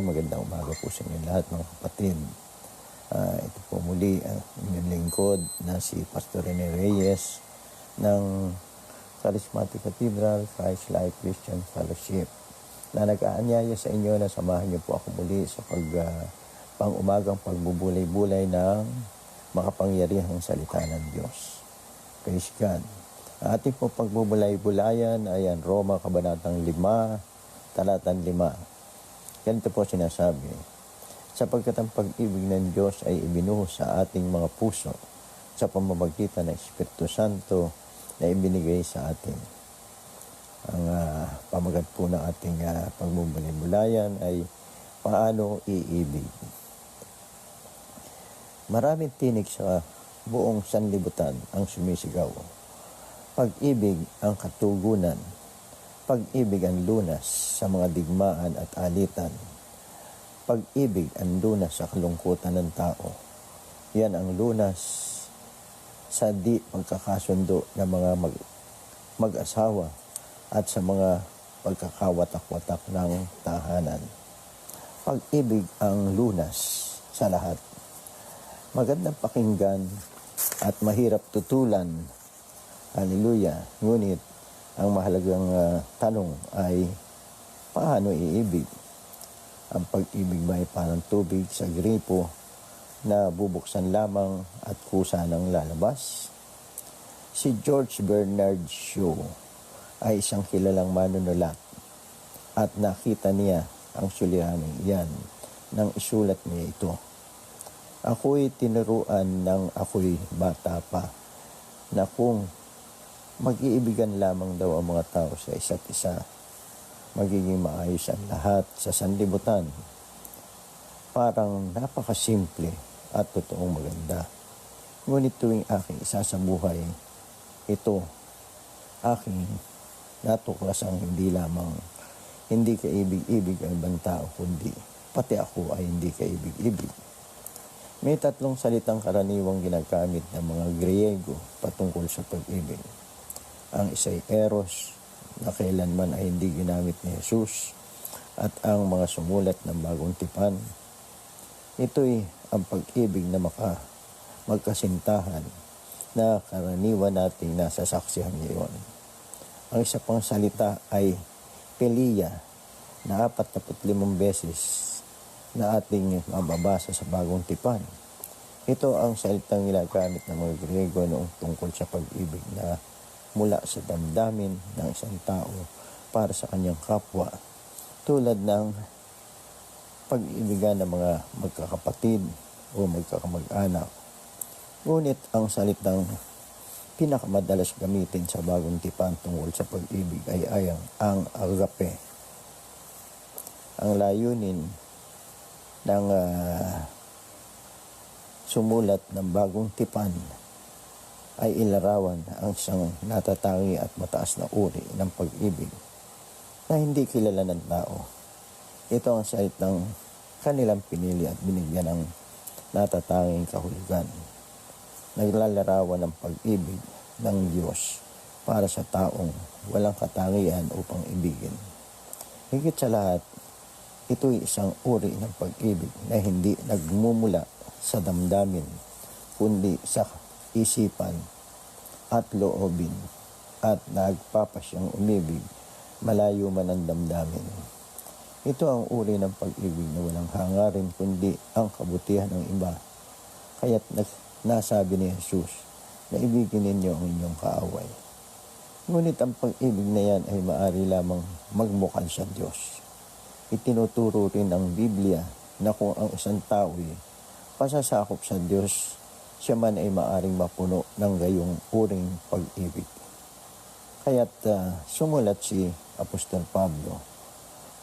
magandang umaga po sa inyo lahat mga kapatid. Ito po muli ang inyong lingkod na si Pastor Rene Reyes ng Charismatic Cathedral Christ Life Christian Fellowship na nag-aanyaya sa inyo na samahan niyo po ako muli sa pang-umagang pagbubulay-bulay ng makapangyarihang salita ng Diyos. Praise God. Ang ating po pagbubulay-bulayan ay ang Roma Kabanatang 5, Talatang 5. Ganito po sinasabi, sapagkat ang pag-ibig ng Diyos ay ibinuhos sa ating mga puso sa pamamagitan ng Espiritu Santo na ibinigay sa atin. Ang pamagat po ng ating pagbubulay-bulayan ay paano iibig. Maraming tinig sa buong sanlibutan ang sumisigaw. Pag-ibig ang katugunan. Pag-ibig ang lunas sa mga digmaan at alitan. Pag-ibig ang lunas sa kalungkutan ng tao. Yan ang lunas sa di pagkakasundo ng mga mag-asawa at sa mga pagkakawatak-watak ng tahanan. Pag-ibig ang lunas sa lahat. Magandang pakinggan at mahirap tutulan. Hallelujah. Ngunit ang mahalagang tanong ay paano iibig? Ang pag-ibig ba ay parang tubig sa gripo na bubuksan lamang at kusa ng lalabas? Si George Bernard Shaw ay isang kilalang manunulat at nakita niya ang suliraning iyan nang isulat niya ito. Ako'y tinuruan ng ako'y bata pa na kung mag-iibigan lamang daw ang mga tao sa isa't isa, magiging maayos ang lahat sa sanlibutan. Parang napakasimple at totoong maganda. Ngunit tuwing aking isasabuhay, ito aking natuklasang hindi lamang hindi kaibig-ibig ang ibang tao, kundi pati ako ay hindi kaibig-ibig. May tatlong salitang karaniwang ginagamit ng mga Griego patungkol sa pag-ibig. Ang isa'y eros, na kailanman ay hindi ginamit ni Jesus, at ang mga sumulat ng Bagong Tipan. Ito'y ang pag-ibig na magkasintahan na karaniwan nating nasasaksihan ngayon. Ang isa pang salita ay philia na 45 beses na ating mababasa sa Bagong Tipan. Ito ang salitang ginagamit ng mga Griego noong tungkol sa pag-ibig na mula sa damdamin ng isang tao para sa kanyang kapwa, tulad ng pag-ibigan ng mga magkakapatid o magkakamag-anak. Ngunit ang salitang pinakamadalas gamitin sa Bagong Tipan tungkol sa pag-ibig ay ang agape. Ang layunin ng sumulat ng Bagong Tipan ay ilarawan ang isang natatangi at mataas na uri ng pag-ibig na hindi kilala ng tao. Ito ang salitang kanilang pinili at binigyan ng natatanging kahulugan. Naglalarawan ng pag-ibig ng Diyos para sa taong walang katangian upang ibigin. Higit sa lahat, ito'y isang uri ng pag-ibig na hindi nagmumula sa damdamin, kundi sa isipan at loobin at nagpapasyang umibig malayo man ang damdamin. Ito ang uri ng pag-ibig na walang hangarin kundi ang kabutihan ng iba. Kaya't nasabi ni Jesus na ibigin ninyo ang inyong kaaway. Ngunit ang pag-ibig na yan ay maaari lamang magmukal sa Diyos. Itinuturo rin ng Biblia na kung ang isang tao ay pasasakop sa Diyos, siya man ay maaring mapuno ng gayong uring pag-ibig. Kaya't sumulat si Apostol Pablo,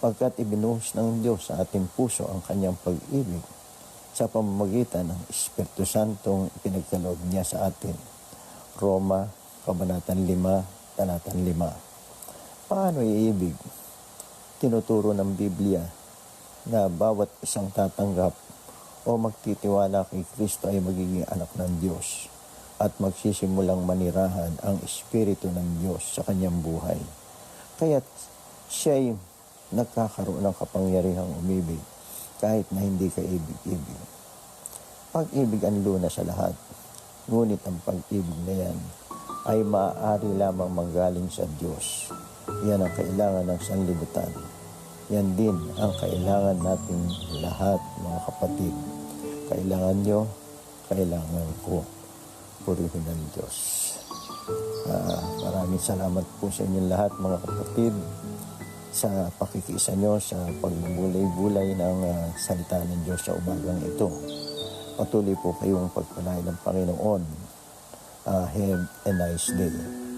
pagkat ibinuhos ng Diyos sa ating puso ang kanyang pag-ibig sa pamamagitan ng Espiritu Santong pinagkaloob niya sa atin. Roma, Kabanatang 5, Talatang 5. Paano iibig? Tinuturo ng Biblia na bawat isang tatanggap o magtitiwala kay Kristo ay magiging anak ng Diyos at magsisimulang manirahan ang Espiritu ng Diyos sa kanyang buhay. Kaya't siya'y nagkakaroon ng kapangyarihang umibig kahit na hindi ka ibig-ibig. Pag-ibig ang lunas sa lahat, ngunit ang pag-ibig na yan ay maaari lamang manggaling sa Diyos. Yan ang kailangan ng sanlibutan. Yan din ang kailangan nating lahat, mga kapatid. Kailangan nyo, kailangan ko. Purihin ng Diyos. Maraming salamat po sa inyong lahat, mga kapatid, sa pakikiisa nyo sa pagbulay-bulay ng salita ng Diyos sa umagang ito. Patuloy po kayong pagpalain ng Panginoon. Have a nice day.